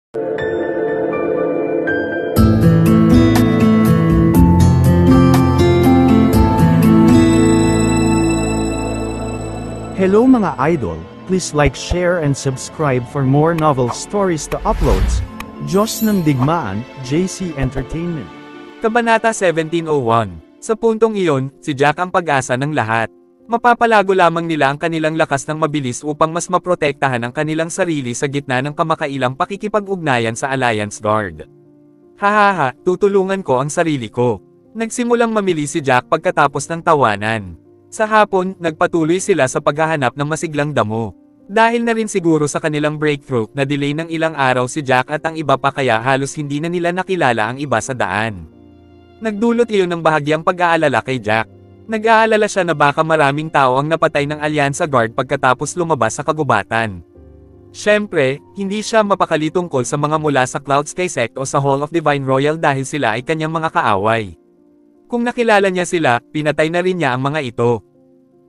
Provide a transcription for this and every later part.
Hello mga idol, please like, share and subscribe for more novel stories to uploads. Diyos ng Digmaan, JC Entertainment. Kabanata 1701. Sa puntong iyon, si Jack ang pag-asa ng lahat. Mapapalago lamang nila ang kanilang lakas ng mabilis upang mas maprotektahan ang kanilang sarili sa gitna ng kamakailang pakikipag-ugnayan sa Alliance Guard. Hahaha, tutulungan ko ang sarili ko. Nagsimulang mamili si Jack pagkatapos ng tawanan. Sa hapon, nagpatuloy sila sa paghahanap ng masiglang damo. Dahil na rin siguro sa kanilang breakthrough na delay ng ilang araw si Jack at ang iba pa kaya halos hindi na nila nakilala ang iba sa daan. Nagdulot iyon ng bahagyang pag-aalala kay Jack. Nag-aalala siya na baka maraming tao ang napatay ng Alyansa Guard pagkatapos lumabas sa kagubatan. Siyempre, hindi siya mapakali tungkol sa mga mula sa Cloud Sky Sect o sa Hall of Divine Royal dahil sila ay kanyang mga kaaway. Kung nakilala niya sila, pinatay na rin niya ang mga ito.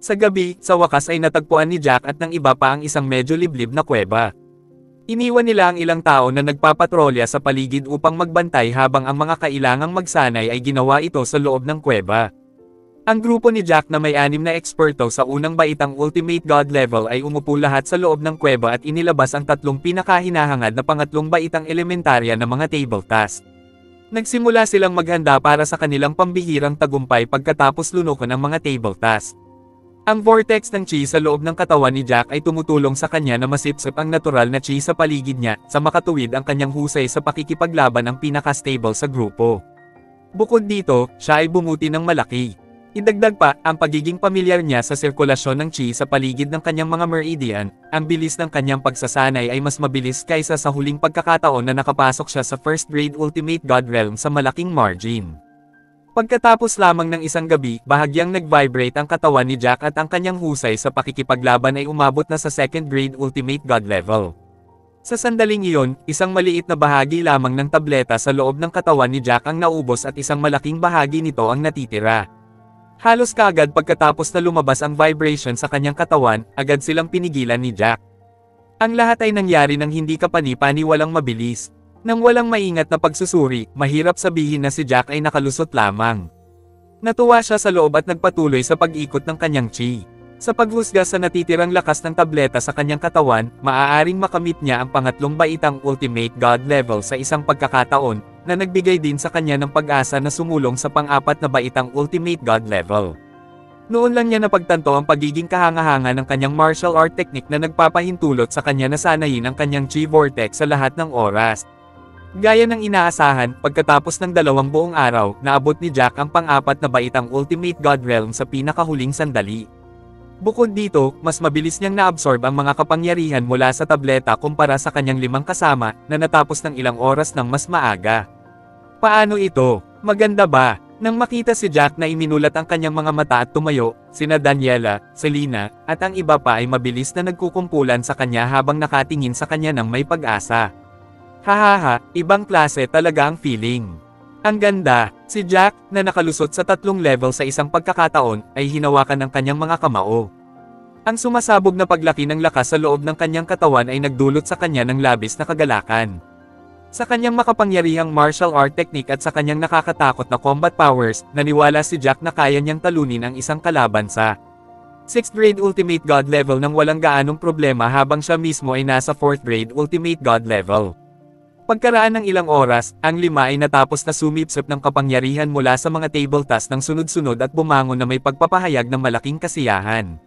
Sa gabi, sa wakas ay natagpuan ni Jack at ng iba pa ang isang medyo liblib na kuweba. Iniwan nila ang ilang tao na nagpapatrolya sa paligid upang magbantay habang ang mga kailangang magsanay ay ginawa ito sa loob ng kuweba. Ang grupo ni Jack na may 6 na eksperto sa unang baitang Ultimate God level ay umupo lahat sa loob ng kuweba at inilabas ang 3 pinakahinahangad na pangatlong baitang elementarya na mga table task. Nagsimula silang maghanda para sa kanilang pambihirang tagumpay pagkatapos lunukan ang mga table task. Ang vortex ng chi sa loob ng katawan ni Jack ay tumutulong sa kanya na masipsip ang natural na chi sa paligid niya, sa makatuwid ang kanyang husay sa pakikipaglaban ang pinaka-stable sa grupo. Bukod dito, siya ay bumuti ng malaki. Idagdag pa, ang pagiging pamilyar niya sa sirkulasyon ng chi sa paligid ng kanyang mga meridian, ang bilis ng kanyang pagsasanay ay mas mabilis kaysa sa huling pagkakataon na nakapasok siya sa first grade Ultimate God Realm sa malaking margin. Pagkatapos lamang ng isang gabi, bahagyang nag-vibrate ang katawan ni Jack at ang kanyang husay sa pakikipaglaban ay umabot na sa second grade Ultimate God level. Sa sandaling iyon, isang maliit na bahagi lamang ng tableta sa loob ng katawan ni Jack ang naubos at isang malaking bahagi nito ang natitira. Halos kaagad pagkatapos na lumabas ang vibration sa kanyang katawan, agad silang pinigilan ni Jack. Ang lahat ay nangyari ng hindi kapani-paniwalang mabilis. Nang walang maingat na pagsusuri, mahirap sabihin na si Jack ay nakalusot lamang. Natuwa siya sa loob at nagpatuloy sa pag-ikot ng kanyang chi. Sa paghusga sa natitirang lakas ng tableta sa kanyang katawan, maaaring makamit niya ang pangatlong baitang Ultimate God level sa isang pagkakataon, na nagbigay din sa kanya ng pag-asa na sumulong sa pang-4 na baitang Ultimate God level. Noon lang niya napagtanto ang pagiging kahanga-hanga ng kanyang martial art technique na nagpapahintulot sa kanya na sanayin ang kanyang chi vortex sa lahat ng oras. Gaya ng inaasahan, pagkatapos ng 2 buong araw, naabot ni Jack ang pang-4 na baitang Ultimate God Realm sa pinakahuling sandali. Bukod dito, mas mabilis niyang na-absorb ang mga kapangyarihan mula sa tableta kumpara sa kanyang 5 kasama, na natapos ng ilang oras ng mas maaga. Paano ito? Maganda ba? Nang makita si Jack na iminulat ang kanyang mga mata at tumayo, sina Daniela, Selena, at ang iba pa ay mabilis na nagkukumpulan sa kanya habang nakatingin sa kanya ng may pag-asa. Hahaha, ibang klase talaga ang feeling. Ang ganda, si Jack, na nakalusot sa 3 level sa isang pagkakataon, ay hinawakan ng kanyang mga kamao. Ang sumasabog na paglaki ng lakas sa loob ng kanyang katawan ay nagdulot sa kanya ng labis na kagalakan. Sa kanyang makapangyarihang martial art technique at sa kanyang nakakatakot na combat powers, naniwala si Jack na kaya niyang talunin ang isang kalaban sa 6th grade Ultimate God level nang walang gaanong problema habang siya mismo ay nasa 4th grade Ultimate God level. Pagkaraan ng ilang oras, ang 5 ay natapos na sumipsip ng kapangyarihan mula sa mga table task ng sunod-sunod at bumangon na may pagpapahayag ng malaking kasiyahan.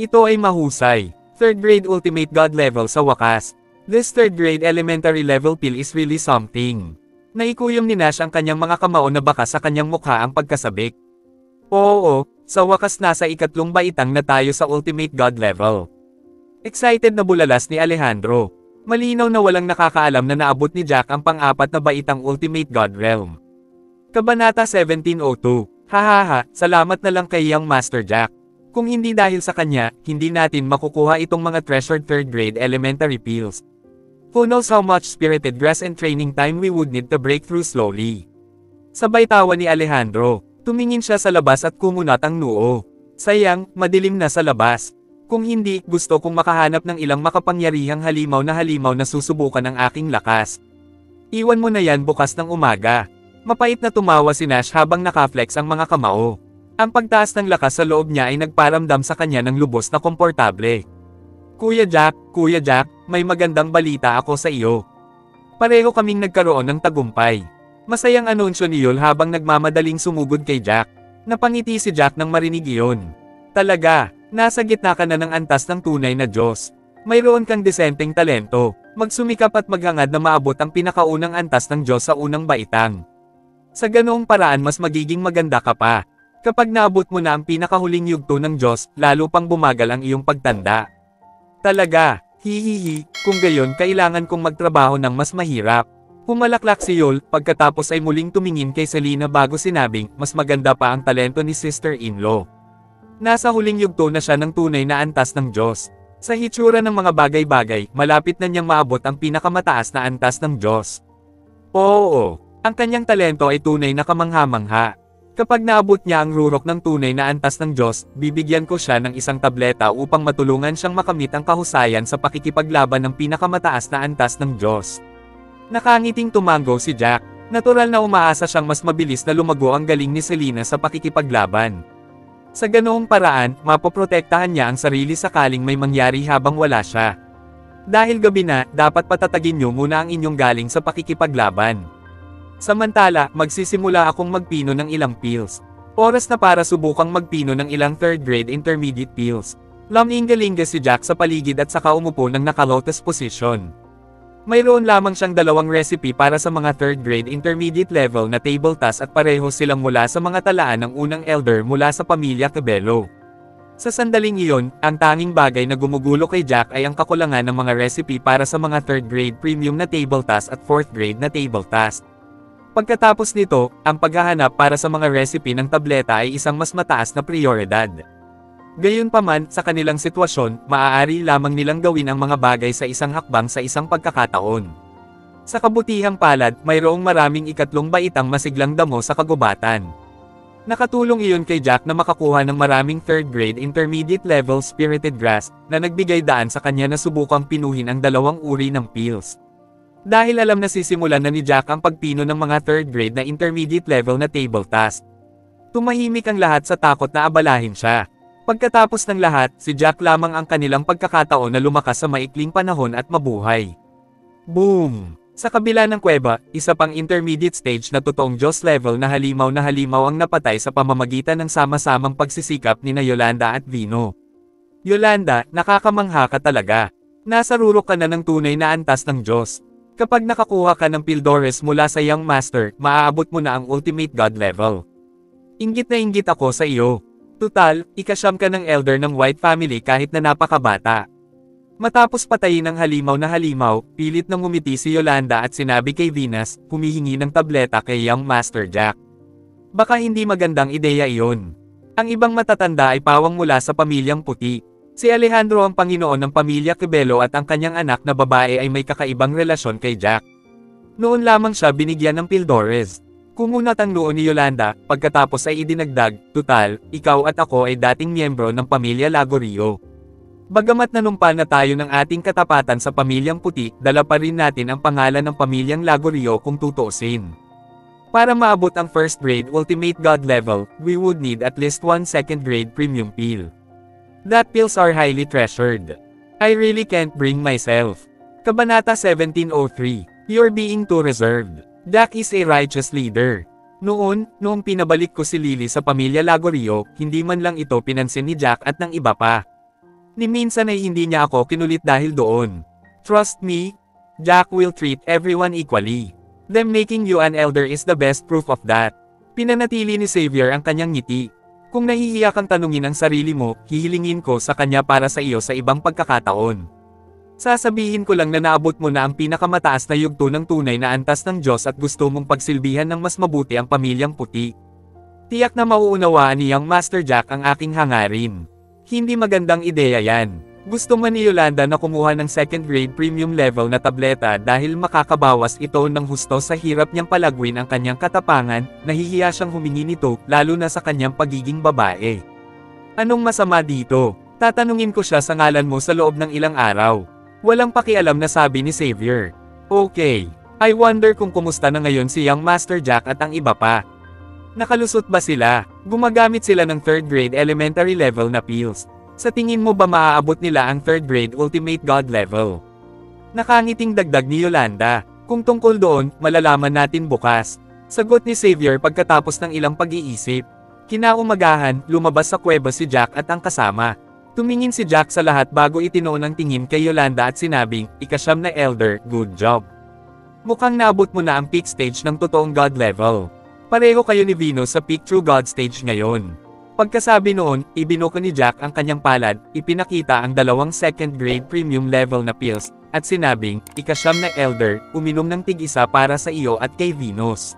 Ito ay mahusay. 3rd grade Ultimate God level sa wakas. This 3rd grade elementary level pill is really something. Naikuyom ni Nash ang kanyang mga kamao na baka sa kanyang mukha ang pagkasabik. Oo, sa wakas nasa 4 baitang na tayo sa Ultimate God level. Excited na bulalas ni Alejandro. Malinaw na walang nakakaalam na naabot ni Jack ang pang-4 na baitang Ultimate God Realm. Kabanata 1702. Hahaha, salamat na lang kay Young Master Jack. Kung hindi dahil sa kanya, hindi natin makukuha itong mga treasured 3rd grade elementary pills. Who knows how much spirited rest and training time we would need to break through slowly. Sabay tawa ni Alejandro. Tumingin siya sa labas at kumunat ang noo. Sayang, madilim na sa labas. Kung hindi, gusto kong makahanap ng ilang makapangyarihang halimaw na susubukan ang aking lakas. Iwan mo na yan bukas ng umaga. Mapait na tumawa si Nash habang nakaflex ang mga kamao. Ang pagtaas ng lakas sa loob niya ay nagparamdam sa kanya ng lubos na komportable. Kuya Jack, may magandang balita ako sa iyo. Pareho kaming nagkaroon ng tagumpay. Masayang anunsyo ni Yul habang nagmamadaling sumugod kay Jack. Napangiti si Jack nang marinig iyon. Talaga, nasa gitna ka na ng antas ng tunay na Diyos. Mayroon kang desenteng talento. Magsumikap at maghangad na maabot ang pinakaunang antas ng Diyos sa unang baitang. Sa ganoong paraan mas magiging maganda ka pa. Kapag naabot mo na ang pinakahuling yugto ng Diyos, lalo pang bumagal ang iyong pagtanda. Talaga, hihihi, kung gayon kailangan kong magtrabaho ng mas mahirap. Humalaklak si Yul, pagkatapos ay muling tumingin kay Selena bago sinabing, mas maganda pa ang talento ni sister-in-law. Nasa huling yugto na siya ng tunay na antas ng Diyos. Sa hitsura ng mga bagay-bagay, malapit na niyang maabot ang pinakamataas na antas ng Diyos. Oo, ang kanyang talento ay tunay na kamangha-mangha. Kapag naabot niya ang rurok ng tunay na antas ng Diyos, bibigyan ko siya ng isang tableta upang matulungan siyang makamit ang kahusayan sa pakikipaglaban ng pinakamataas na antas ng Diyos. Nakangiting tumango si Jack. Natural na umaasa siyang mas mabilis na lumago ang galing ni Selena sa pakikipaglaban. Sa ganoong paraan, mapoprotektahan niya ang sarili sakaling may mangyari habang wala siya. Dahil gabi na, dapat patatagin niyo muna ang inyong galing sa pakikipaglaban. Samantala, magsisimula akong magpino ng ilang pills. Oras na para subukang magpino ng ilang third grade intermediate pills. Laminggalinga si Jack sa paligid at saka umupo ng naka-lotus position. Mayroon lamang siyang 2 recipe para sa mga third grade intermediate level na table task at pareho silang mula sa mga talaan ng unang elder mula sa pamilya Cabello. Sa sandaling iyon, ang tanging bagay na gumugulo kay Jack ay ang kakulangan ng mga recipe para sa mga third grade premium na table task at fourth grade na table task. Pagkatapos nito, ang paghahanap para sa mga recipe ng tableta ay isang mas mataas na prioridad. Gayunpaman, sa kanilang sitwasyon, maaari lamang nilang gawin ang mga bagay sa isang hakbang sa isang pagkakataon. Sa kabutihang palad, mayroong maraming ikatlong baitang masiglang damo sa kagubatan. Nakatulong iyon kay Jack na makakuha ng maraming third grade intermediate level spirited grass, na nagbigay daan sa kanya na subukang pinuhin ang 2 uri ng pills. Dahil alam na sisimulan na ni Jack ang pagpino ng mga third grade na intermediate level na table task. Tumahimik ang lahat sa takot na abalahin siya. Pagkatapos ng lahat, si Jack lamang ang kanilang pagkakataon na lumakas sa maikling panahon at mabuhay. Boom! Sa kabila ng kuweba, isa pang intermediate stage na totoong Diyos level na halimaw ang napatay sa pamamagitan ng sama-samang pagsisikap nina Yolanda at Vino. Yolanda, nakakamangha ka talaga. Nasa rurok ka na ng tunay na antas ng Diyos. Kapag nakakuha ka ng Pildores mula sa Young Master, maaabot mo na ang Ultimate God level. Inggit na inggit ako sa iyo. Tutal, ikasyam ka ng elder ng White family kahit na napakabata. Matapos patayin ng halimaw, pilit nang ngumiti si Yolanda at sinabi kay Venus, humihingi ng tableta kay Young Master Jack. Baka hindi magandang ideya iyon. Ang ibang matatanda ay pawang mula sa pamilyang puti. Si Alejandro ang Panginoon ng pamilya Cabello at ang kanyang anak na babae ay may kakaibang relasyon kay Jack. Noon lamang siya binigyan ng Pildores. Kumunat ang noo ni Yolanda, pagkatapos ay idinagdag, tutal, ikaw at ako ay dating miyembro ng pamilya Lagorio. Bagamat nanumpa na tayo ng ating katapatan sa pamilyang puti, dala pa rin natin ang pangalan ng pamilyang Lagorio kung tutuusin. Para maabot ang first grade Ultimate God level, we would need at least 1 second grade premium pill. That pills are highly treasured. I really can't bring myself. Kabanata 1703, You're being too reserved. Jack is a righteous leader. Noong pinabalik ko si Lily sa pamilya Lagorio, hindi man lang ito pinansin ni Jack at ng iba pa. Ni minsan ay hindi niya ako kinulit dahil doon. Trust me, Jack will treat everyone equally. Them making you an elder is the best proof of that. Pinanatili ni Xavier ang kanyang ngiti. Kung nahihiya kang tanungin ang sarili mo, hihilingin ko sa kanya para sa iyo sa ibang pagkakataon. Sasabihin ko lang na naabot mo na ang pinakamataas na yugto ng tunay na antas ng Diyos at gusto mong pagsilbihan ng mas mabuti ang pamilyang puti. Tiyak na mauunawaan ni Young Master Jack ang aking hangarin. Hindi magandang ideya yan. Gusto man ni Yolanda na kumuha ng second grade premium level na tableta dahil makakabawas ito ng husto sa hirap niyang palagwin ang kanyang katapangan, nahihiya siyang humingi nito, lalo na sa kanyang pagiging babae. Anong masama dito? Tatanungin ko siya sa ngalan mo sa loob ng ilang araw. Walang pakialam na sabi ni Xavier. Okay. I wonder kung kumusta na ngayon si Young Master Jack at ang iba pa. Nakalusot ba sila? Gumagamit sila ng 3rd grade elementary level na pills. Sa tingin mo ba maaabot nila ang 3rd grade ultimate god level? Nakangiting dagdag ni Yolanda. Kung tungkol doon, malalaman natin bukas. Sagot ni Xavier pagkatapos ng ilang pag-iisip. Kinaumagahan, lumabas sa kuweba si Jack at ang kasama. Tumingin si Jack sa lahat bago itinoon ang tingin kay Yolanda at sinabing, "Ikasyam na elder, good job. Mukhang naabot mo na ang peak stage ng totoong god level. Pareho kayo ni Venus sa peak true god stage ngayon." Pagkasabi noon, ibinuko ni Jack ang kanyang palad, ipinakita ang 2 2nd grade premium level na pills, at sinabing, "Ikasyam na elder, uminom ng tig-isa para sa iyo at kay Venus.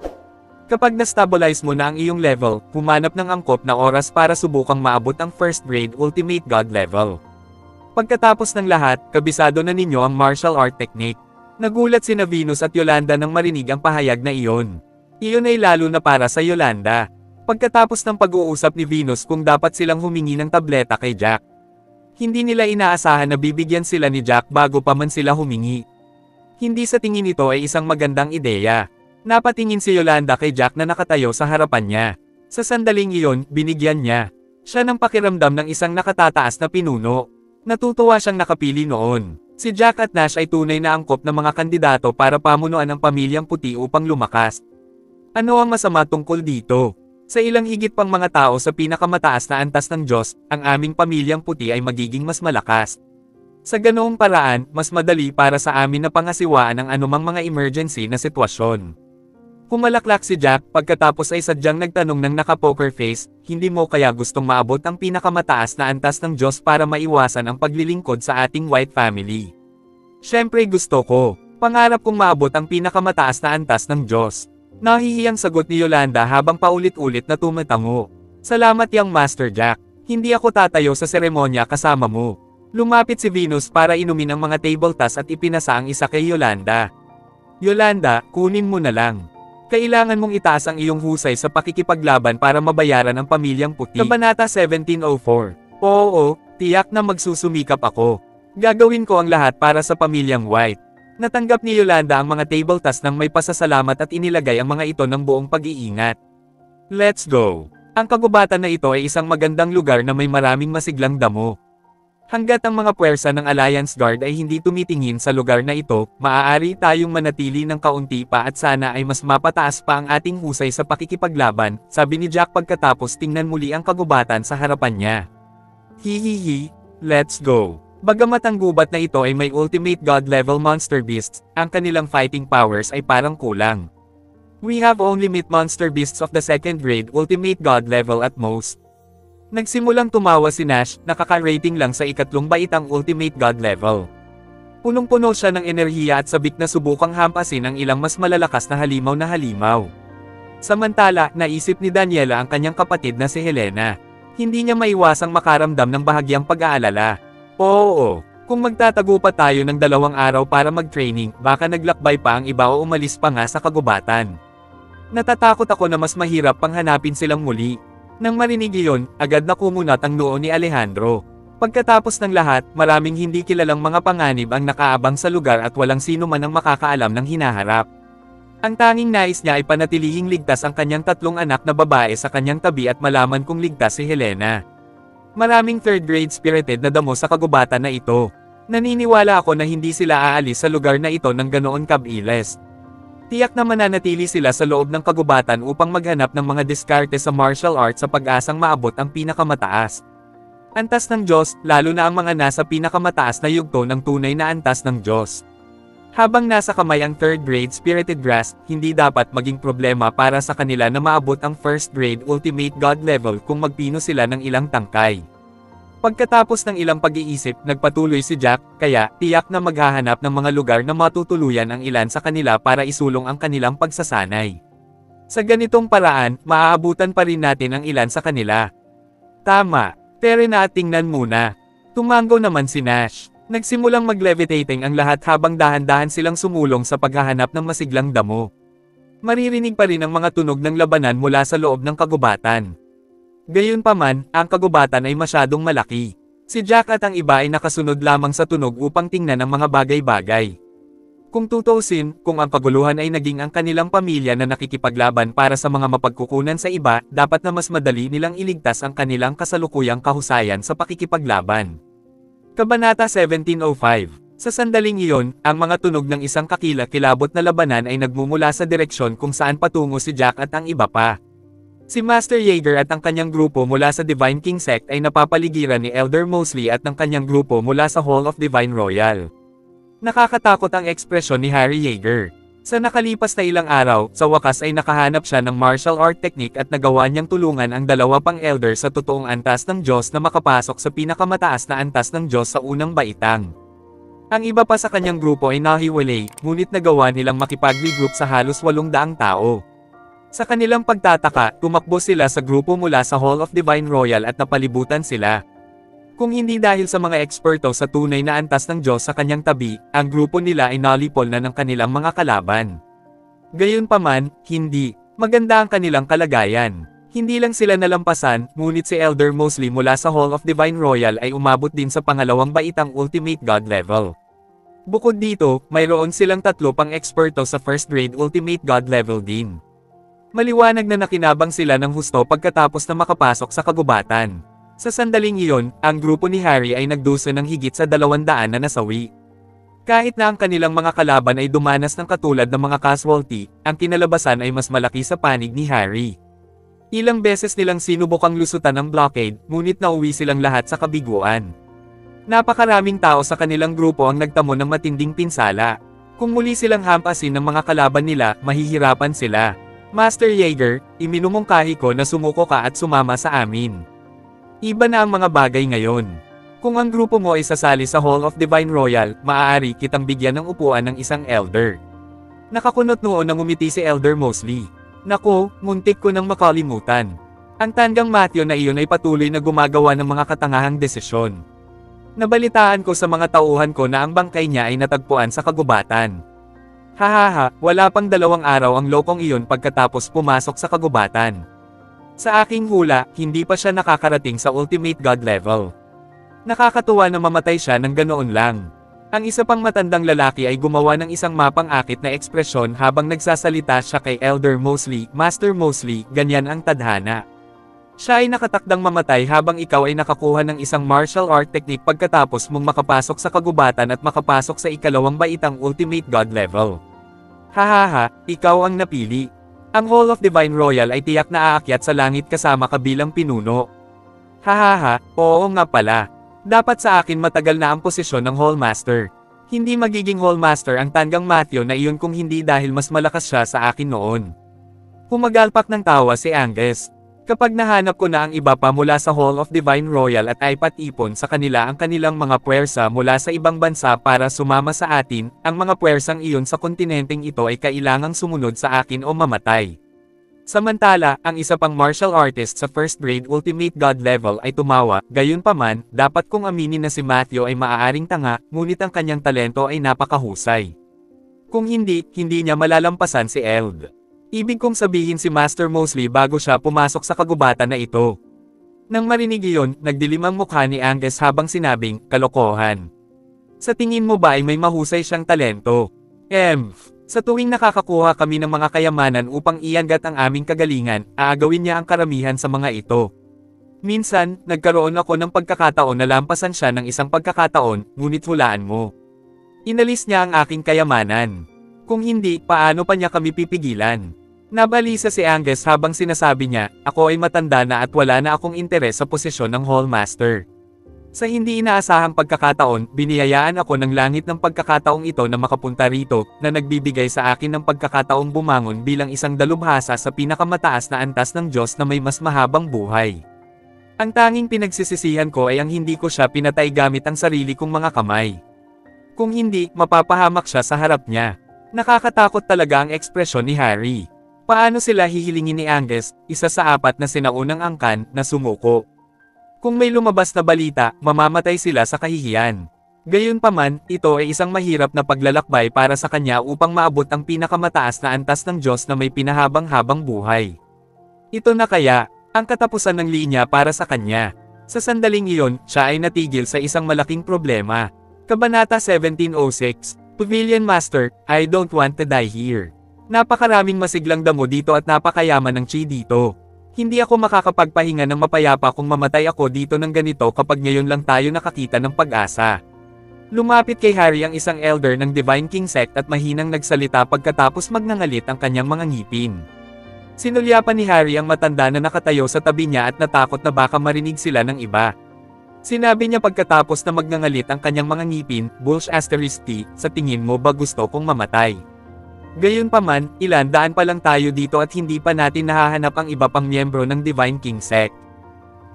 Kapag na-stabilize mo na ang iyong level, humanap ng angkop na oras para subukang maabot ang 1st grade ultimate god level. Pagkatapos ng lahat, kabisado na ninyo ang martial art technique." Nagulat sina Venus at Yolanda nang marinig ang pahayag na iyon. Iyon ay lalo na para sa Yolanda. Pagkatapos ng pag-uusap ni Venus kung dapat silang humingi ng tableta kay Jack. Hindi nila inaasahan na bibigyan sila ni Jack bago pa man sila humingi. Hindi sa tingin nito ay isang magandang ideya. Napatingin si Yolanda kay Jack na nakatayo sa harapan niya. Sa sandaling iyon, binigyan niya siya ng pakiramdam ng isang nakatataas na pinuno. Natutuwa siyang nakapili noon. Si Jack at Nash ay tunay na angkop na mga kandidato para pamunuan ang pamilyang puti upang lumakas. Ano ang masama tungkol dito? Sa ilang higit pang mga tao sa pinakamataas na antas ng Diyos, ang aming pamilyang puti ay magiging mas malakas. Sa ganoong paraan, mas madali para sa amin na pangasiwaan ang anumang mga emergency na sitwasyon. Kumalaklak si Jack pagkatapos ay sadyang nagtanong ng naka-poker face, "Hindi mo kaya gustong maabot ang pinakamataas na antas ng Diyos para maiwasan ang paglilingkod sa ating white family?" "Siyempre gusto ko. Pangarap kong maabot ang pinakamataas na antas ng Diyos." Nahihiyang sagot ni Yolanda habang paulit-ulit na tumatango. "Salamat Young Master Jack. Hindi ako tatayo sa seremonya kasama mo." Lumapit si Venus para inumin ang mga table tas at ipinasa ang isa kay Yolanda. "Yolanda, kunin mo na lang. Kailangan mong itaas ang iyong husay sa pakikipaglaban para mabayaran ang pamilyang puti." Kabanata 1704. "Oo, tiyak na magsusumikap ako. Gagawin ko ang lahat para sa pamilyang white." Natanggap ni Yolanda ang mga table tas nang may pasasalamat at inilagay ang mga ito ng buong pag-iingat. "Let's go." Ang kagubatan na ito ay isang magandang lugar na may maraming masiglang damo. Hanggat ang mga puwersa ng Alliance Guard ay hindi tumitingin sa lugar na ito, maaari tayong manatili ng kaunti pa at sana ay mas mapataas pa ang ating husay sa pakikipaglaban, sabi ni Jack pagkatapos tingnan muli ang kagubatan sa harapan niya. "Hihihi, let's go." Bagamat ang gubat na ito ay may ultimate god level monster beasts, ang kanilang fighting powers ay parang kulang. "We have only met monster beasts of the 2nd grade ultimate god level at most." Nagsimulang tumawa si Nash, nakaka-rating lang sa 3 baitang ultimate god level. Punong-puno siya ng enerhiya at sabik na subukang hampasin ang ilang mas malalakas na halimaw na halimaw. Samantala, naisip ni Daniela ang kanyang kapatid na si Helena. Hindi niya maiwasang makaramdam ng bahagyang pag-aalala. "Oo, kung magtatago pa tayo ng 2 araw para mag-training, baka naglakbay pa ang iba o umalis pa nga sa kagubatan. Natatakot ako na mas mahirap pang hanapin silang muli." Nang marinig iyon, agad na kumunat ang noo ni Alejandro. Pagkatapos ng lahat, maraming hindi kilalang mga panganib ang nakaabang sa lugar at walang sino man ang makakaalam ng hinaharap. Ang tanging nais niya ay panatilihing ligtas ang kanyang 3 anak na babae sa kanyang tabi at malaman kung ligtas si Helena. Maraming 3rd grade spirited na damo sa kagubatan na ito. Naniniwala ako na hindi sila aalis sa lugar na ito ng ganoon kabilis. Tiyak na mananatili sila sa loob ng kagubatan upang maghanap ng mga diskarte sa martial arts sa pag-asang maabot ang pinakamataas antas ng Diyos, lalo na ang mga nasa pinakamataas na yugto ng tunay na antas ng Diyos. Habang nasa kamay ang 3rd grade spirited grass, hindi dapat maging problema para sa kanila na maabot ang 1st grade ultimate god level kung magpino sila ng ilang tangkay. Pagkatapos ng ilang pag-iisip, nagpatuloy si Jack, kaya tiyak na maghahanap ng mga lugar na matutuluyan ang ilan sa kanila para isulong ang kanilang pagsasanay. Sa ganitong paraan, maaabutan pa rin natin ang ilan sa kanila. Tama, tere na tingnan muna. Tumango naman si Nash. Nagsimulang mag-levitating ang lahat habang dahan-dahan silang sumulong sa paghahanap ng masiglang damo. Maririnig pa rin ang mga tunog ng labanan mula sa loob ng kagubatan. Gayunpaman, ang kagubatan ay masyadong malaki. Si Jack at ang iba ay nakasunod lamang sa tunog upang tingnan ang mga bagay-bagay. Kung tutuusin, kung ang kaguluhan ay naging ang kanilang pamilya na nakikipaglaban para sa mga mapagkukunan sa iba, dapat na mas madali nilang iligtas ang kanilang kasalukuyang kahusayan sa pakikipaglaban. Kabanata 1705. Sa sandaling iyon, ang mga tunog ng isang kakilakilabot na labanan ay nagmumula sa direksyon kung saan patungo si Jack at ang iba pa. Si Master Yeager at ang kanyang grupo mula sa Divine King Sect ay napapaligiran ni Elder Mosley at ng kanyang grupo mula sa Hall of Divine Royal. Nakakatakot ang ekspresyon ni Harry Yeager. Sa nakalipas na ilang araw, sa wakas ay nakahanap siya ng martial art technique at nagawa niyang tulungan ang dalawa pang elder sa totoong antas ng Diyos na makapasok sa pinakamataas na antas ng Diyos sa unang baitang. Ang iba pa sa kanyang grupo ay nahiwalay, ngunit nagawa nilang makipag-regroup sa halos 800 tao. Sa kanilang pagtataka, tumakbo sila sa grupo mula sa Hall of Divine Royal at napalibutan sila. Kung hindi dahil sa mga eksperto sa tunay na antas ng Diyos sa kanyang tabi, ang grupo nila ay nalipol na ng kanilang mga kalaban. Gayunpaman, hindi. Maganda ang kanilang kalagayan. Hindi lang sila nalampasan, ngunit si Elder Mosley mula sa Hall of Divine Royal ay umabot din sa pangalawang baitang Ultimate God level. Bukod dito, mayroon silang 3 pang eksperto sa First Grade Ultimate God level din. Maliwanag na nakinabang sila ng husto pagkatapos na makapasok sa kagubatan. Sa sandaling iyon, ang grupo ni Harry ay nagdusa ng higit sa 200 na nasawi. Kahit na ang kanilang mga kalaban ay dumanas ng katulad ng mga casualty, ang kinalabasan ay mas malaki sa panig ni Harry. Ilang beses nilang sinubukang lusutan ang blockade, ngunit nauwi silang lahat sa kabiguan. Napakaraming tao sa kanilang grupo ang nagtamo ng matinding pinsala. Kung muli silang hampasin ng mga kalaban nila, mahihirapan sila. Master Yeager, iminumungkahi ko na sumuko ka at sumama sa amin. Iba na ang mga bagay ngayon. Kung ang grupo mo ay sasali sa Hall of Divine Royal, maaari kitang bigyan ng upuan ng isang elder. Nakakunot noon nang umiti si Elder Mosley. Naku, muntik ko nang makalimutan. Ang tandang Matthew na iyon ay patuloy na gumagawa ng mga katangahang desisyon. Nabalitaan ko sa mga tauhan ko na ang bangkay niya ay natagpuan sa kagubatan. Hahaha, wala pang 2 araw ang lokong iyon pagkatapos pumasok sa kagubatan. Sa aking hula, hindi pa siya nakakarating sa Ultimate God level. Nakakatuwa na mamatay siya ng ganoon lang. Ang isa pang matandang lalaki ay gumawa ng isang mapang-akit na ekspresyon habang nagsasalita siya kay Elder Mosley, Master Mosley, ganyan ang tadhana. Siya ay nakatakdang mamatay habang ikaw ay nakakuha ng isang martial art technique pagkatapos mong makapasok sa kagubatan at makapasok sa ikalawang baitang Ultimate God level. Hahaha, ikaw ang napili. Ang Hall of Divine Royal ay tiyak na aakyat sa langit kasama ka bilang pinuno. Hahaha, oo nga pala. Dapat sa akin matagal na ang posisyon ng Hall Master. Hindi magiging Hall Master ang tandang Matthew na iyon kung hindi dahil mas malakas siya sa akin noon. Pumagalpak ng tawa si Angus. Kapag nahanap ko na ang iba pa mula sa Hall of Divine Royal at ay patipon sa kanila ang kanilang mga puwersa mula sa ibang bansa para sumama sa atin, ang mga puwersang iyon sa kontinenteng ito ay kailangang sumunod sa akin o mamatay. Samantala, ang isa pang martial artist sa First Grade Ultimate God level ay tumawa, gayunpaman, dapat kong aminin na si Matthew ay maaaring tanga, ngunit ang kanyang talento ay napakahusay. Kung hindi, hindi niya malalampasan si Eld. Ibig kong sabihin si Master Mosley bago siya pumasok sa kagubatan na ito. Nang marinig iyon, nagdilim ang mukha ni Angus habang sinabing, kalokohan. Sa tingin mo ba ay may mahusay siyang talento? Sa tuwing nakakakuha kami ng mga kayamanan upang iangat ang aming kagalingan, aagawin niya ang karamihan sa mga ito. Minsan, nagkaroon ako ng pagkakataon na lampasan siya ng isang pagkakataon, ngunit hulaan mo. Inalis niya ang aking kayamanan. Kung hindi, paano pa niya kami pipigilan? Nabalisa si Angus habang sinasabi niya, ako ay matanda na at wala na akong interes sa posisyon ng Hall Master. Sa hindi inaasahang pagkakataon, biniyayaan ako ng langit ng pagkakataong ito na makapunta rito, na nagbibigay sa akin ng pagkakataong bumangon bilang isang dalubhasa sa pinakamataas na antas ng Diyos na may mas mahabang buhay. Ang tanging pinagsisisihan ko ay ang hindi ko siya pinatay gamit ang sarili kong mga kamay. Kung hindi, mapapahamak siya sa harap niya. Nakakatakot talaga ang ekspresyon ni Harry. Paano sila hihilingin ni Angus, isa sa 4 na sinaunang angkan, na sumuko? Kung may lumabas na balita, mamamatay sila sa kahihiyan. Gayunpaman, ito ay isang mahirap na paglalakbay para sa kanya upang maabot ang pinakamataas na antas ng Diyos na may pinahabang-habang buhay. Ito na kaya, ang katapusan ng linya para sa kanya. Sa sandaling iyon, siya ay natigil sa isang malaking problema. Kabanata 1706, Pavilion Master, I don't want to die here. Napakaraming masiglang damo dito at napakayaman ng chi dito. Hindi ako makakapagpahinga ng mapayapa kung mamatay ako dito ng ganito kapag ngayon lang tayo nakakita ng pag-asa. Lumapit kay Harry ang isang elder ng Divine King Sect at mahinang nagsalita pagkatapos magngangalit ang kanyang mga ngipin. Sinulyapan ni Harry ang matanda na nakatayo sa tabi niya at natakot na baka marinig sila ng iba. Sinabi niya pagkatapos na magngangalit ang kanyang mga ngipin, Bullsh asterisk T, sa tingin mo ba gusto kong mamatay? Gayunpaman, ilan daan pa lang tayo dito at hindi pa natin nahahanap ang iba pang miyembro ng Divine King Sect.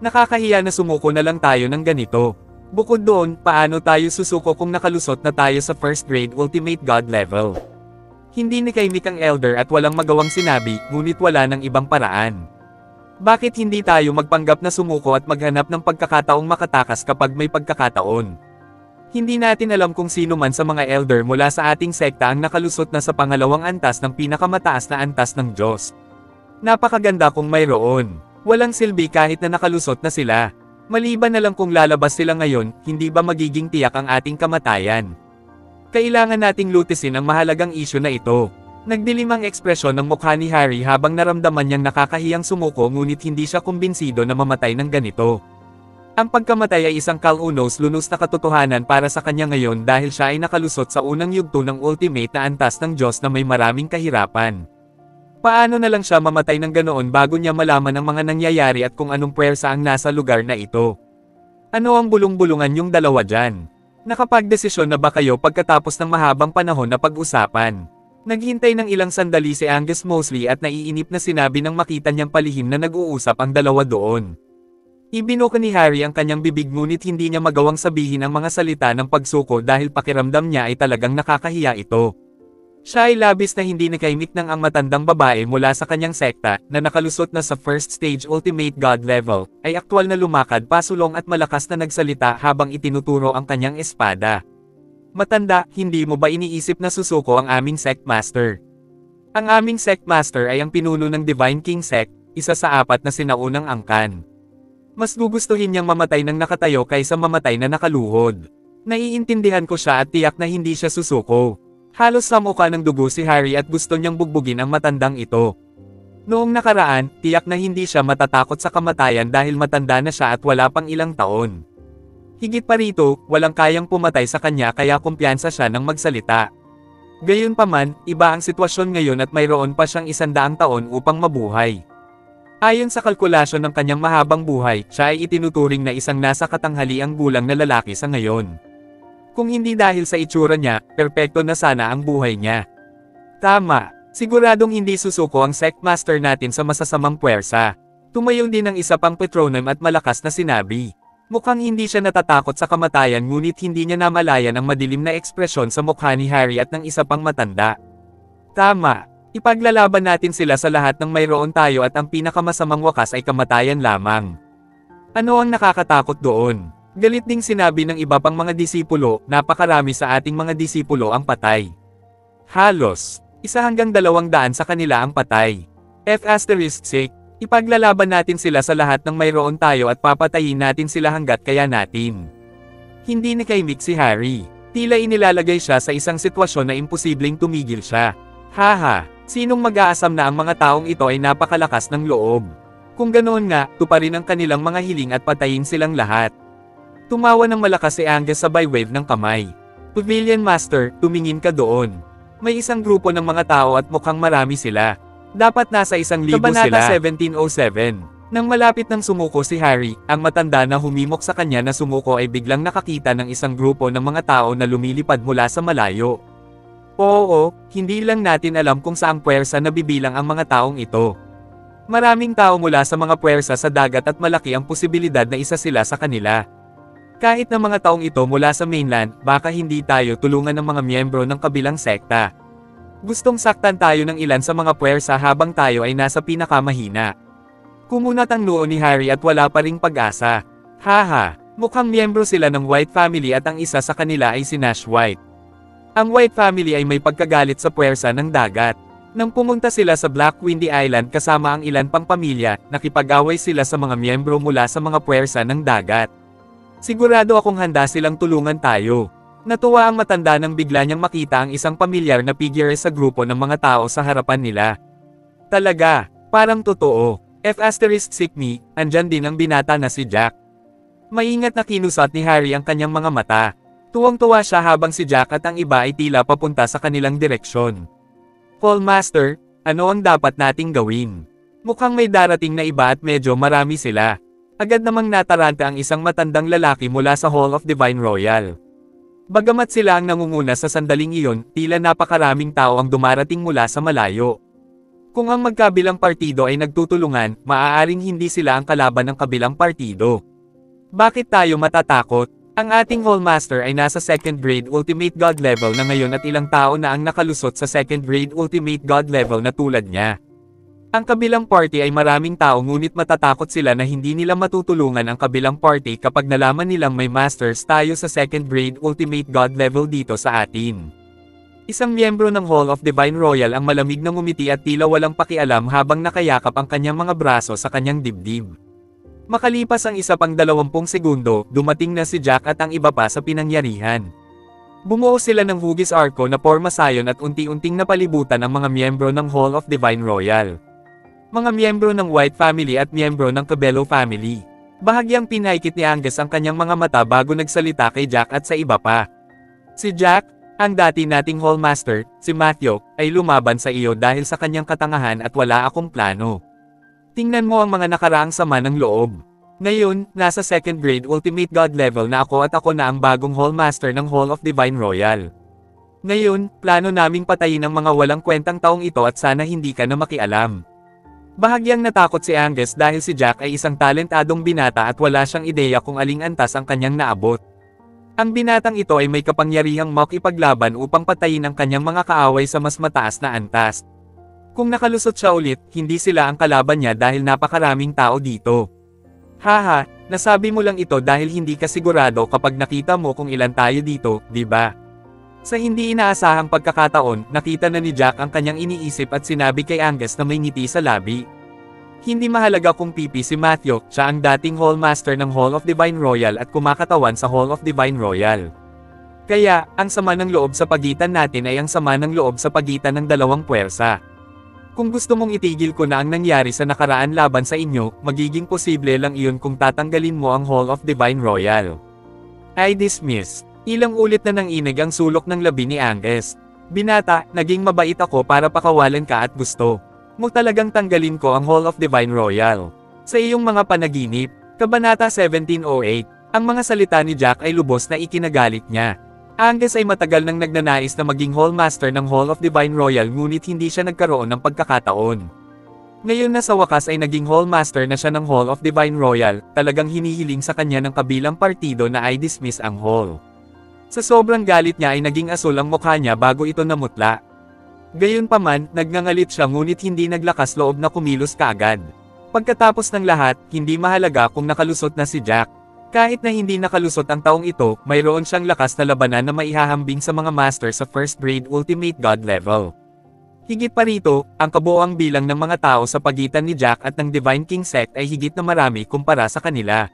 Nakakahiya na sumuko na lang tayo ng ganito. Bukod doon, paano tayo susuko kung nakalusot na tayo sa first grade Ultimate God level? Hindi nakaimik ang elder at walang magawang sinabi, ngunit wala ng ibang paraan. Bakit hindi tayo magpanggap na sumuko at maghanap ng pagkakataong makatakas kapag may pagkakataon? Hindi natin alam kung sino man sa mga elder mula sa ating sekta ang nakalusot na sa pangalawang antas ng pinakamataas na antas ng Diyos. Napakaganda kung mayroon. Walang silbi kahit na nakalusot na sila. Maliban na lang kung lalabas sila ngayon, hindi ba magiging tiyak ang ating kamatayan? Kailangan nating lutisin ang mahalagang isyu na ito. Nagdilim ang ekspresyon ng mukha ni Harry habang naramdaman niyang nakakahiyang sumuko ngunit hindi siya kumbinsido na mamatay ng ganito. Ang pagkamatay ay isang kalunos-lunos na katotohanan para sa kanya ngayon dahil siya ay nakalusot sa unang yugto ng ultimate na antas ng Diyos na may maraming kahirapan. Paano na lang siya mamatay ng ganoon bago niya malaman ang mga nangyayari at kung anong puwersa ang nasa lugar na ito? Ano ang bulong-bulungan yung dalawa dyan? Nakapagdesisyon na ba kayo pagkatapos ng mahabang panahon na pag-usapan? Naghintay ng ilang sandali si Angus Mosley at naiinip na sinabi nang makita niyang palihim na nag-uusap ang dalawa doon. Ibinuka ni Harry ang kanyang bibig ngunit hindi niya magawang sabihin ang mga salita ng pagsuko dahil pakiramdam niya ay talagang nakakahiya ito. Siya ay labis na hindi nakaimik ng ang matandang babae mula sa kanyang sekta, na nakalusot na sa first stage Ultimate God level, ay aktwal na lumakad pasulong at malakas na nagsalita habang itinuturo ang kanyang espada. Matanda, hindi mo ba iniisip na susuko ang aming sect master? Ang aming sect master ay ang pinuno ng Divine King Sect, isa sa 4 na sinaunang angkan. Mas gugustuhin niyang mamatay ng nakatayo kaysa mamatay na nakaluhod. Naiintindihan ko siya at tiyak na hindi siya susuko. Halos sa mukha ng dugo si Harry at gusto niyang bugbugin ang matandang ito. Noong nakaraan, tiyak na hindi siya matatakot sa kamatayan dahil matanda na siya at wala pang ilang taon. Higit pa rito, walang kayang pumatay sa kanya kaya kumpiyansa siya ng magsalita. Gayunpaman, iba ang sitwasyon ngayon at mayroon pa siyang 100 taon upang mabuhay. Ayon sa kalkulasyon ng kanyang mahabang buhay, siya ay itinuturing na isang nasa katanghaliang gulang na lalaki sa ngayon. Kung hindi dahil sa itsura niya, perpekto na sana ang buhay niya. Tama, siguradong hindi susuko ang sect master natin sa masasamang puwersa. Tumayo din ang isa pang patronym at malakas na sinabi. Mukhang hindi siya natatakot sa kamatayan ngunit hindi niya namalayan ang madilim na ekspresyon sa mukha ni Harry at ng isa pang matanda. Tama, ipaglalaban natin sila sa lahat ng mayroon tayo at ang pinakamasamang wakas ay kamatayan lamang. Ano ang nakakatakot doon? Galit ding sinabi ng iba pang mga disipulo, napakarami sa ating mga disipulo ang patay. Halos, 1 hanggang 200 sa kanila ang patay. F***, ipaglalaban natin sila sa lahat ng mayroon tayo at papatayin natin sila hanggat kaya natin. Hindi nakaimik si Harry. Tila inilalagay siya sa isang sitwasyon na imposibleng tumigil siya. Haha, sinong mag-aasam na ang mga taong ito ay napakalakas ng loob? Kung ganoon nga, tuparin ang kanilang mga hiling at patayin silang lahat. Tumawa ng malakas si Angus sabay wave ng kamay. Pavilion Master, tumingin ka doon. May isang grupo ng mga tao at mukhang marami sila. Dapat nasa 1,000 sila. Kabanata 1707. Nang malapit ng sumuko si Harry, ang matanda na humimok sa kanya na sumuko ay biglang nakakita ng isang grupo ng mga tao na lumilipad mula sa malayo. Oo, hindi lang natin alam kung saang puwersa nabibilang ang mga taong ito. Maraming tao mula sa mga puwersa sa dagat at malaki ang posibilidad na isa sila sa kanila. Kahit na mga taong ito mula sa mainland, baka hindi tayo tulungan ng mga miyembro ng kabilang sekta. Gustong saktan tayo ng ilan sa mga puwersa habang tayo ay nasa pinakamahina. Kumunat ang noo ni Harry at wala pa ring pag-asa. Haha, mukhang miyembro sila ng White Family at ang isa sa kanila ay si Nash White. Ang White Family ay may pagkagalit sa puwersa ng dagat. Nang pumunta sila sa Black Windy Island kasama ang ilan pang pamilya, nakipag-away sila sa mga miyembro mula sa mga puwersa ng dagat. Sigurado akong handa silang tulungan tayo. Natuwa ang matanda nang bigla niyang makita ang isang pamilyar na figure sa grupo ng mga tao sa harapan nila. Talaga, parang totoo. F*** me, andyan din ang binata na si Jack. Maingat na kinusat ni Harry ang kanyang mga mata. Tuwang-tuwa siya habang si Jack at ang iba ay tila papunta sa kanilang direksyon. Hallmaster, ano ang dapat nating gawin? Mukhang may darating na iba at medyo marami sila. Agad namang nataranta ang isang matandang lalaki mula sa Hall of Divine Royal. Bagamat sila ang nangunguna sa sandaling iyon, tila napakaraming tao ang dumarating mula sa malayo. Kung ang magkabilang partido ay nagtutulungan, maaaring hindi sila ang kalaban ng kabilang partido. Bakit tayo matatakot? Ang ating Hallmaster ay nasa 2nd grade Ultimate God level na ngayon at ilang tao na ang nakalusot sa 2nd grade Ultimate God level na tulad niya. Ang kabilang party ay maraming tao ngunit matatakot sila na hindi nila matutulungan ang kabilang party kapag nalaman nilang may masters tayo sa 2nd grade Ultimate God level dito sa atin. Isang miyembro ng Hall of Divine Royal ang malamig na ngumiti at tila walang pakialam habang nakayakap ang kanyang mga braso sa kanyang dibdib. Makalipas ang isa pang 20 segundo, dumating na si Jack at ang iba pa sa pinangyarihan. Bumuo sila ng hugis arko na pormasayon at unti-unting napalibutan ang mga miyembro ng Hall of Divine Royal. Mga miyembro ng White Family at miyembro ng Cabello Family. Bahagyang pinaikit ni Angus ang kanyang mga mata bago nagsalita kay Jack at sa iba pa. Si Jack, ang dati nating Hallmaster, si Matthew, ay lumaban sa iyo dahil sa kanyang katangahan at wala akong plano. Tingnan mo ang mga nakaraang sama ng loob. Ngayon, nasa 2nd grade Ultimate God level na ako at ako na ang bagong Hallmaster ng Hall of Divine Royal. Ngayon, plano naming patayin ang mga walang kwentang taong ito at sana hindi ka na makialam. Bahagyang natakot si Angus dahil si Jack ay isang talentadong binata at wala siyang ideya kung aling antas ang kanyang naabot. Ang binatang ito ay may kapangyarihang makipaglaban upang patayin ang kanyang mga kaaway sa mas mataas na antas. Kung nakalusot siya ulit, hindi sila ang kalaban niya dahil napakaraming tao dito. Haha, nasabi mo lang ito dahil hindi ka sigurado kapag nakita mo kung ilan tayo dito, di ba? Sa hindi inaasahang pagkakataon, nakita na ni Jack ang kanyang iniisip at sinabi kay Angus na may ngiti sa labi. Hindi mahalaga kung pipi si Matthew, siya ang dating Hallmaster ng Hall of Divine Royal at kumakatawan sa Hall of Divine Royal. Kaya, ang sama ng loob sa pagitan natin ay ang sama ng loob sa pagitan ng dalawang puwersa. Kung gusto mong itigil ko na ang nangyari sa nakaraan laban sa inyo, magiging posible lang iyon kung tatanggalin mo ang Hall of Divine Royal. I dismiss. Ilang ulit na nanginig ang sulok ng labi ni Angus. Binata, naging mabait ako para pakawalan ka at gusto mo talagang tanggalin ko ang Hall of Divine Royal. Sa iyong mga panaginip, Kabanata 1708, ang mga salita ni Jack ay lubos na ikinagalit niya. Angus ay matagal nang nagnanais na maging Hallmaster ng Hall of Divine Royal ngunit hindi siya nagkaroon ng pagkakataon. Ngayon na sa wakas ay naging Hallmaster na siya ng Hall of Divine Royal, talagang hinihiling sa kanya ng kabilang partido na ay dismiss ang Hall. Sa sobrang galit niya ay naging asul ang mukha niya bago ito namutla. Gayunpaman, nagngangalit siya ngunit hindi naglakas loob na kumilos kaagad. Pagkatapos ng lahat, hindi mahalaga kung nakalusot na si Jack. Kahit na hindi nakalusot ang taong ito, mayroon siyang lakas na labanan na maihahambing sa mga master sa 1st grade Ultimate God level. Higit pa rito, ang kabuoang bilang ng mga tao sa pagitan ni Jack at ng Divine King Sect ay higit na marami kumpara sa kanila.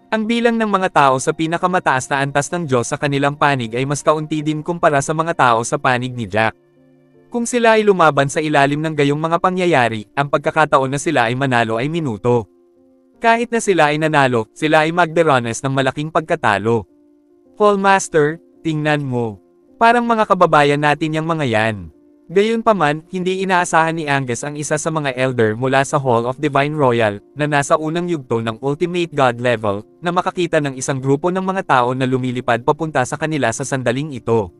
Ang bilang ng mga tao sa pinakamataas na antas ng Diyos sa kanilang panig ay mas kaunti din kumpara sa mga tao sa panig ni Jack. Kung sila ay lumaban sa ilalim ng gayong mga pangyayari, ang pagkakataon na sila ay manalo ay minuto. Kahit na sila ay nanalo, sila ay magdaranas ng malaking pagkatalo. Hallmaster, tingnan mo. Parang mga kababayan natin yang mga yan. Gayunpaman, hindi inaasahan ni Angus ang isa sa mga elder mula sa Hall of Divine Royal, na nasa unang yugto ng Ultimate God level, na makakita ng isang grupo ng mga tao na lumilipad papunta sa kanila sa sandaling ito.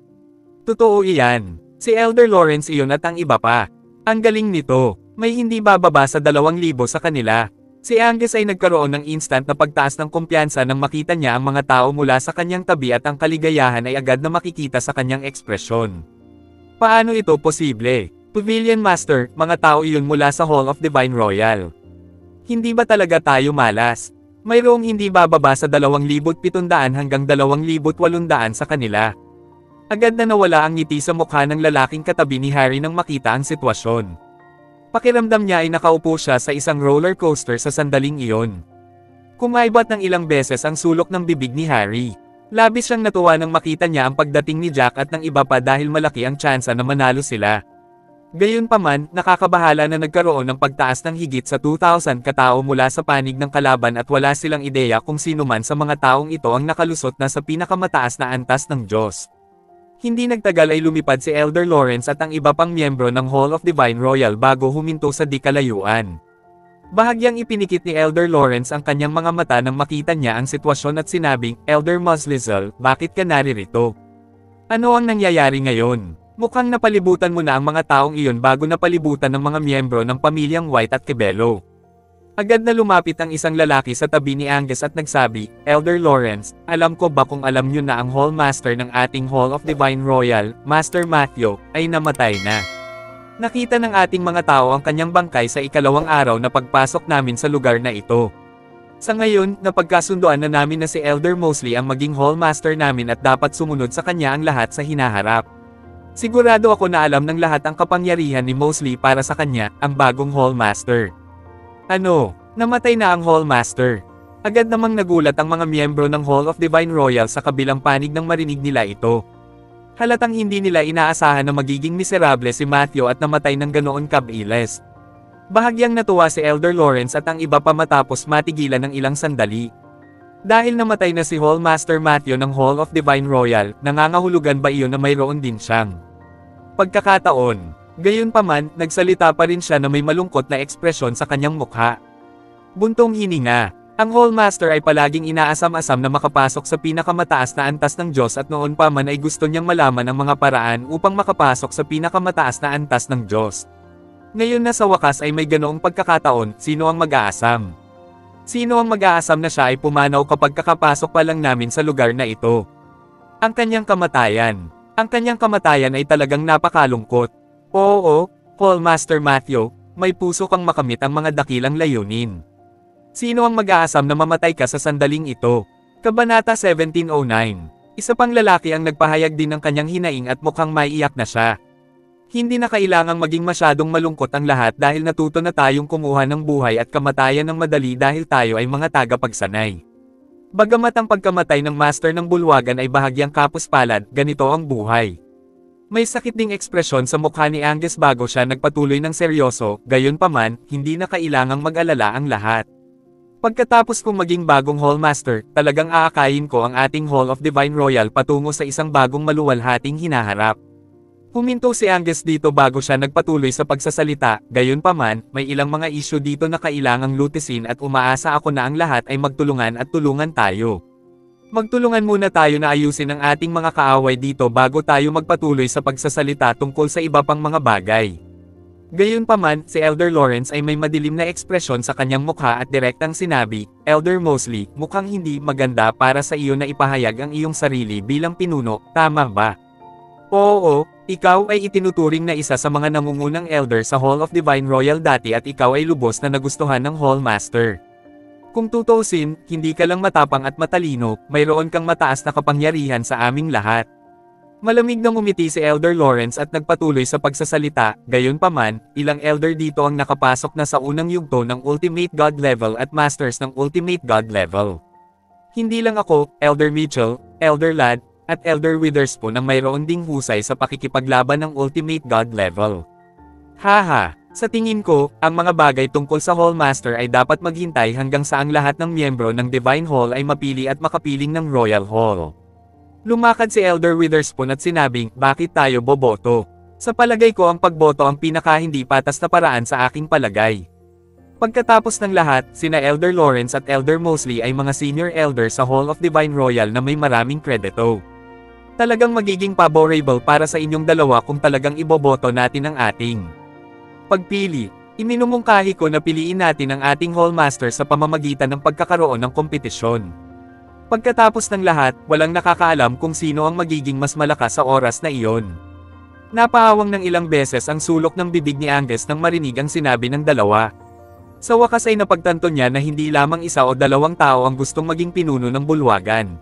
Totoo iyan. Si Elder Lawrence iyon at ang iba pa. Ang galing nito, may hindi bababa sa 2,000 sa kanila. Si Angus ay nagkaroon ng instant na pagtaas ng kumpiyansa nang makita niya ang mga tao mula sa kanyang tabi at ang kaligayahan ay agad na makikita sa kanyang ekspresyon. Paano ito posible? Pavilion Master, mga tao iyon mula sa Hall of Divine Royal. Hindi ba talaga tayo malas? Mayroong hindi bababa sa 2,700 hanggang 2,800 sa kanila. Agad na nawala ang ngiti sa mukha ng lalaking katabi ni Harry nang makita ang sitwasyon. Pakiramdam niya ay nakaupo siya sa isang roller coaster sa sandaling iyon. Kumaibat ng ilang beses ang sulok ng bibig ni Harry. Labis siyang natuwa nang makita niya ang pagdating ni Jack at ng iba pa dahil malaki ang tsansa na manalo sila. Gayunpaman, nakakabahala na nagkaroon ng pagtaas ng higit sa 2,000 katao mula sa panig ng kalaban at wala silang ideya kung sino man sa mga taong ito ang nakalusot na sa pinakamataas na antas ng Diyos. Hindi nagtagal ay lumipad si Elder Lawrence at ang iba pang miyembro ng Hall of Divine Royal bago huminto sa di kalayuan. Bahagyang ipinikit ni Elder Lawrence ang kanyang mga mata nang makita niya ang sitwasyon at sinabing, "Elder Muslizel, bakit ka naririto? Ano ang nangyayari ngayon? Mukhang napalibutan mo na ang mga taong iyon bago napalibutan ng mga miyembro ng pamilyang White at Kebelo." Agad na lumapit ang isang lalaki sa tabi ni Angus at nagsabi, "Elder Lawrence, alam ko ba kung alam niyo na ang Hall Master ng ating Hall of Divine Royal, Master Matthew, ay namatay na. Nakita ng ating mga tao ang kanyang bangkay sa ikalawang araw na pagpasok namin sa lugar na ito. Sa ngayon, napagkasunduan na namin na si Elder Mosley ang maging Hall Master namin at dapat sumunod sa kanya ang lahat sa hinaharap. Sigurado ako na alam ng lahat ang kapangyarihan ni Mosley para sa kanya, ang bagong Hall Master." "Ano? Namatay na ang Hall Master?" Agad namang nagulat ang mga miyembro ng Hall of Divine Royal sa kabilang panig nang marinig nila ito. Halatang hindi nila inaasahan na magiging miserable si Matthew at namatay ng ganoon kabilis. Bahagyang natuwa si Elder Lawrence at ang iba pa matapos matigilan ng ilang sandali. Dahil namatay na si Hall Master Matthew ng Hall of Divine Royal, nangangahulugan ba iyon na mayroon din siyang pagkakataon? Gayunpaman, nagsalita pa rin siya na may malungkot na ekspresyon sa kanyang mukha. Buntong hininga. Ang Hall Master ay palaging inaasam-asam na makapasok sa pinakamataas na antas ng Diyos at noon pa man ay gusto niyang malaman ang mga paraan upang makapasok sa pinakamataas na antas ng Diyos. Ngayon na sa wakas ay may ganoong pagkakataon, sino ang mag-aasam? Sino ang mag-aasam na siya ay pumanaw kapag kakapasok pa lang namin sa lugar na ito? Ang kanyang kamatayan. Ang kanyang kamatayan ay talagang napakalungkot. Oo, Hall Master Matthew, may puso kang makamit ang mga dakilang layunin. Sino ang mag-aasam na mamatay ka sa sandaling ito? Kabanata 1709. Isa pang lalaki ang nagpahayag din ng kanyang hinaing at mukhang maiiyak na siya. Hindi na kailangang maging masyadong malungkot ang lahat dahil natuto na tayong kumuha ng buhay at kamatayan ng madali dahil tayo ay mga tagapagsanay. Bagamat ang pagkamatay ng Master ng Bulwagan ay bahagyang kapuspalad, ganito ang buhay. May sakit ding ekspresyon sa mukha ni Angus bago siya nagpatuloy ng seryoso, gayunpaman, hindi na kailangang mag-alala ang lahat. Pagkatapos kong maging bagong Hall Master, talagang aakayin ko ang ating Hall of Divine Royal patungo sa isang bagong maluwalhating hinaharap. Huminto si Angus dito bago siya nagpatuloy sa pagsasalita, gayunpaman, may ilang mga isyu dito na kailangang lutisin at umaasa ako na ang lahat ay magtulungan at tulungan tayo. Magtulungan muna tayo na ayusin ang ating mga kaaway dito bago tayo magpatuloy sa pagsasalita tungkol sa iba pang mga bagay. Gayunpaman, si Elder Lawrence ay may madilim na ekspresyon sa kanyang mukha at direktang sinabi, "Elder Mosley, mukhang hindi maganda para sa iyo na ipahayag ang iyong sarili bilang pinuno, tama ba? Oo, ikaw ay itinuturing na isa sa mga nangungunang elder sa Hall of Divine Royal dati at ikaw ay lubos na nagustuhan ng Hall Master. Kung tutuusin, hindi ka lang matapang at matalino, mayroon kang mataas na kapangyarihan sa aming lahat." Malamig na ngumiti si Elder Lawrence at nagpatuloy sa pagsasalita, gayunpaman, ilang elder dito ang nakapasok na sa unang yugto ng Ultimate God level at Masters ng Ultimate God level. Hindi lang ako, Elder Mitchell, Elder Ladd, at Elder Witherspoon ang mayroon ding husay sa pakikipaglaban ng Ultimate God level. Haha, sa tingin ko, ang mga bagay tungkol sa Hall Master ay dapat maghintay hanggang sa ang lahat ng miyembro ng Divine Hall ay mapili at makapiling ng Royal Hall. Lumakad si Elder Witherspoon at sinabing, "Bakit tayo boboto? Sa palagay ko ang pagboto ang pinaka hindi patas na paraan sa aking palagay." Pagkatapos ng lahat, sina Elder Lawrence at Elder Mosley ay mga senior elder sa Hall of Divine Royal na may maraming kredito. Talagang magiging favorable para sa inyong dalawa kung talagang iboboto natin ang ating pagpili. Iminumungkahi ko na piliin natin ang ating Hall Master sa pamamagitan ng pagkakaroon ng kompetisyon. Pagkatapos ng lahat, walang nakakaalam kung sino ang magiging mas malakas sa oras na iyon. Napahawang ng ilang beses ang sulok ng bibig ni Angus nang marinig ang sinabi ng dalawa. Sa wakas ay napagtanto niya na hindi lamang isa o dalawang tao ang gustong maging pinuno ng bulwagan.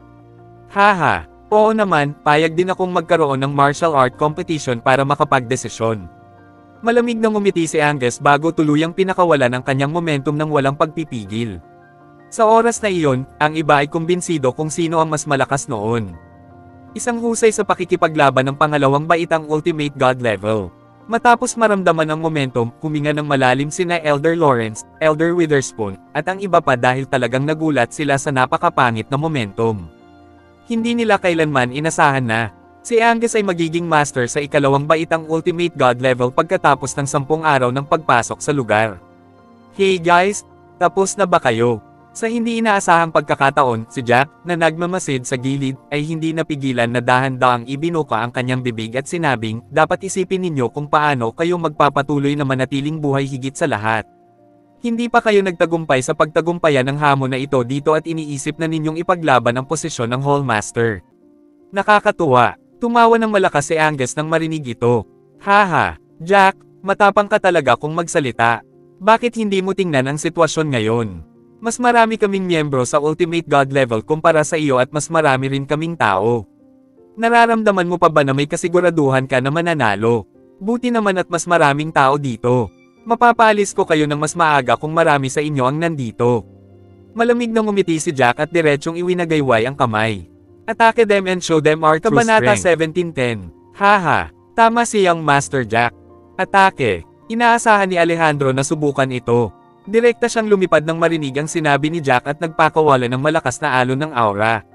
Haha, Oo naman, payag din akong magkaroon ng martial art competition para makapagdesisyon. Malamig na ngumiti si Angus bago tuluyang pinakawalan ang kanyang momentum ng walang pagpipigil. Sa oras na iyon, ang iba ay kumbinsido kung sino ang mas malakas noon. Isang husay sa pakikipaglaban ng pangalawang baitang Ultimate God level. Matapos maramdaman ang momentum, huminga ng malalim sina Elder Lawrence, Elder Witherspoon, at ang iba pa dahil talagang nagulat sila sa napakapangit na momentum. Hindi nila kailanman inasahan na si Angus ay magiging master sa ikalawang baitang Ultimate God level pagkatapos ng 10 araw ng pagpasok sa lugar. Hey guys, tapos na ba kayo? Sa hindi inaasahang pagkakataon, si Jack, na nagmamasid sa gilid, ay hindi napigilan na dahan-dahang ibinuka ang kanyang bibig at sinabing, dapat isipin ninyo kung paano kayo magpapatuloy na manatiling buhay higit sa lahat. Hindi pa kayo nagtagumpay sa pagtagumpayan ng hamon na ito dito at iniisip na ninyong ipaglaban ang posisyon ng Hallmaster. Nakakatuwa. Tumawa ng malakas si Angus nang marinig ito. Haha, Jack, matapang ka talaga kung magsalita. Bakit hindi mo tingnan ang sitwasyon ngayon? Mas marami kaming miyembro sa Ultimate God level kumpara sa iyo at mas marami rin kaming tao. Nararamdaman mo pa ba na may kasiguraduhan ka na mananalo? Buti naman at mas maraming tao dito. Mapapaalis ko kayo ng mas maaga kung marami sa inyo ang nandito. Malamig na ngumiti si Jack at diretsyong iwinagayway ang kamay. Atake them and show them our true Kabanata strength. 17:10. Haha, tama si Young Master Jack. Atake. Inaasahan ni Alejandro na subukan ito. Direkta siyang lumipad nang marinig ang sinabi ni Jack at nagpakawala ng malakas na alon ng aura.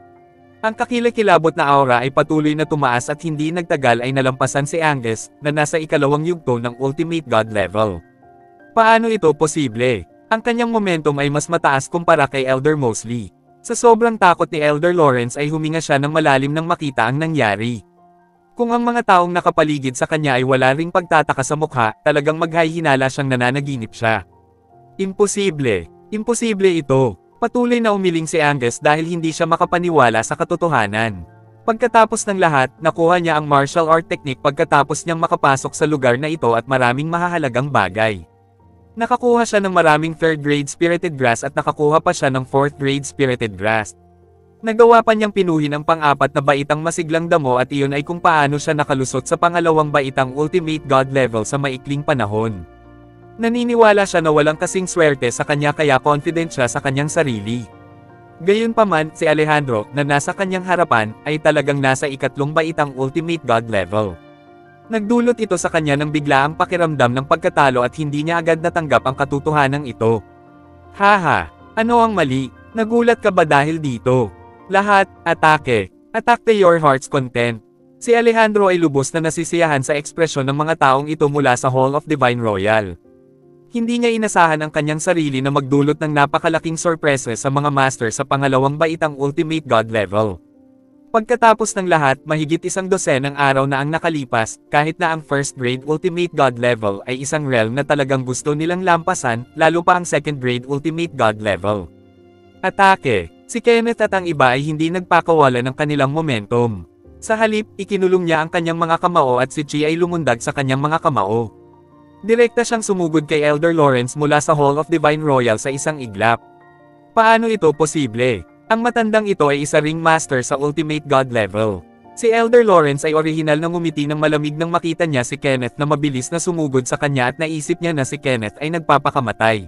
Ang kakilakilabot na aura ay patuloy na tumaas at hindi nagtagal ay nalampasan si Angus, na nasa ikalawang yugto ng Ultimate God level. Paano ito posible? Ang kanyang momentum ay mas mataas kumpara kay Elder Mosley. Sa sobrang takot ni Elder Lawrence ay huminga siya ng malalim nang makita ang nangyari. Kung ang mga taong nakapaligid sa kanya ay wala ring pagtataka sa mukha, talagang maghahinala siyang nananaginip siya. Imposible. Imposible ito. Patuloy na umiling si Angus dahil hindi siya makapaniwala sa katotohanan. Pagkatapos ng lahat, nakuha niya ang martial art technique pagkatapos niyang makapasok sa lugar na ito at maraming mahahalagang bagay. Nakakuha siya ng maraming 3rd grade spirited grass at nakakuha pa siya ng 4th grade spirited grass. Nagawa pa niyang pinuhin ang pang-apat na baitang masiglang damo at iyon ay kung paano siya nakalusot sa pangalawang baitang Ultimate God level sa maikling panahon. Naniniwala siya na walang kasing swerte sa kanya kaya confident siya sa kanyang sarili. Gayunpaman, si Alejandro, na nasa kanyang harapan, ay talagang nasa ikatlong baitang Ultimate God level. Nagdulot ito sa kanya ng biglaang pakiramdam ng pagkatalo at hindi niya agad natanggap ang katotohanan ito. Haha, ano ang mali? Nagulat ka ba dahil dito? Lahat, atake. Attack to your heart's content. Si Alejandro ay lubos na nasisiyahan sa ekspresyon ng mga taong ito mula sa Hall of Divine Royal. Hindi niya inasahan ang kanyang sarili na magdulot ng napakalaking sorpresa sa mga master sa pangalawang baitang Ultimate God level. Pagkatapos ng lahat, mahigit 12 araw na ang nakalipas, kahit na ang 1st grade Ultimate God level ay isang realm na talagang gusto nilang lampasan, lalo pa ang 2nd grade Ultimate God level. Atake. Si Kenneth at ang iba ay hindi nagpakawala ng kanilang momentum. Sa halip, ikinulong niya ang kanyang mga kamao at si Chi ay lumundag sa kanyang mga kamao. Direkta siyang sumugod kay Elder Lawrence mula sa Hall of Divine Royal sa isang iglap. Paano ito posible? Ang matandang ito ay isa ring master sa Ultimate God level. Si Elder Lawrence ay orihinal na ngumiti ng malamig nang makita niya si Kenneth na mabilis na sumugod sa kanya at naisip niya na si Kenneth ay nagpapakamatay.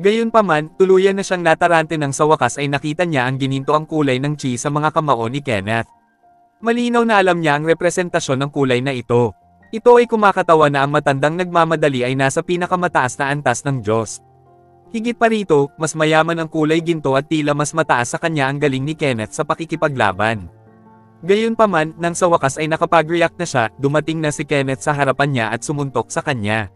Gayunpaman, tuluyan na siyang natarante nang sa wakas ay nakita niya ang gininto ang kulay ng chi sa mga kamao ni Kenneth. Malinaw na alam niya ang representasyon ng kulay na ito. Ito ay kumakatawa na ang matandang nagmamadali ay nasa pinakamataas na antas ng Diyos. Higit pa rito, mas mayaman ang kulay ginto at tila mas mataas sa kanya ang galing ni Kenneth sa pakikipaglaban. Gayunpaman, nang sa wakas ay nakapag-react na siya, dumating na si Kenneth sa harapan niya at sumuntok sa kanya.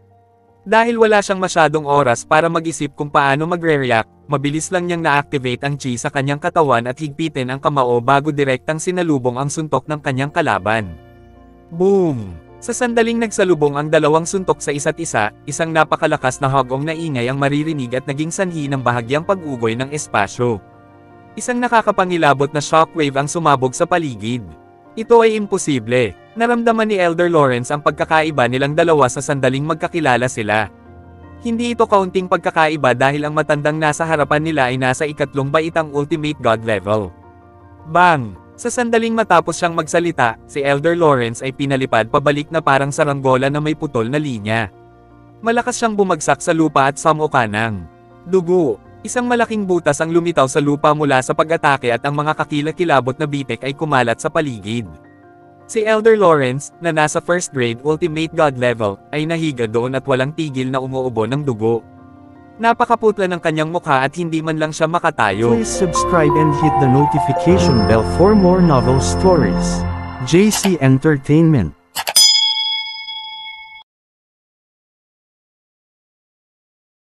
Dahil wala siyang masyadong oras para mag-isip kung paano magre-react, mabilis lang niyang na-activate ang chi sa kanyang katawan at higpitin ang kamao bago direktang sinalubong ang suntok ng kanyang kalaban. Boom! Sa sandaling nagsalubong ang dalawang suntok sa isa't isa, isang napakalakas na hagong na ingay ang maririnig at naging sanhi ng bahagyang pag-ugoy ng espasyo. Isang nakakapangilabot na shockwave ang sumabog sa paligid. Ito ay imposible. Naramdaman ni Elder Lawrence ang pagkakaiba nilang dalawa sa sandaling magkakilala sila. Hindi ito kaunting pagkakaiba dahil ang matandang nasa harapan nila ay nasa ikatlong baitang Ultimate God level. Bang! Sa sandaling matapos siyang magsalita, si Elder Lawrence ay pinalipad pabalik na parang saranggola na may putol na linya. Malakas siyang bumagsak sa lupa at samuka ng dugo. Isang malaking butas ang lumitaw sa lupa mula sa pag-atake at ang mga kakilakilabot na bitek ay kumalat sa paligid. Si Elder Lawrence, na nasa first grade Ultimate God level, ay nahiga doon at walang tigil na umuubo ng dugo. Napakaputla ng kanyang mukha at hindi man lang siya makatayo. Please subscribe and hit the notification bell for more novel stories. JC Entertainment.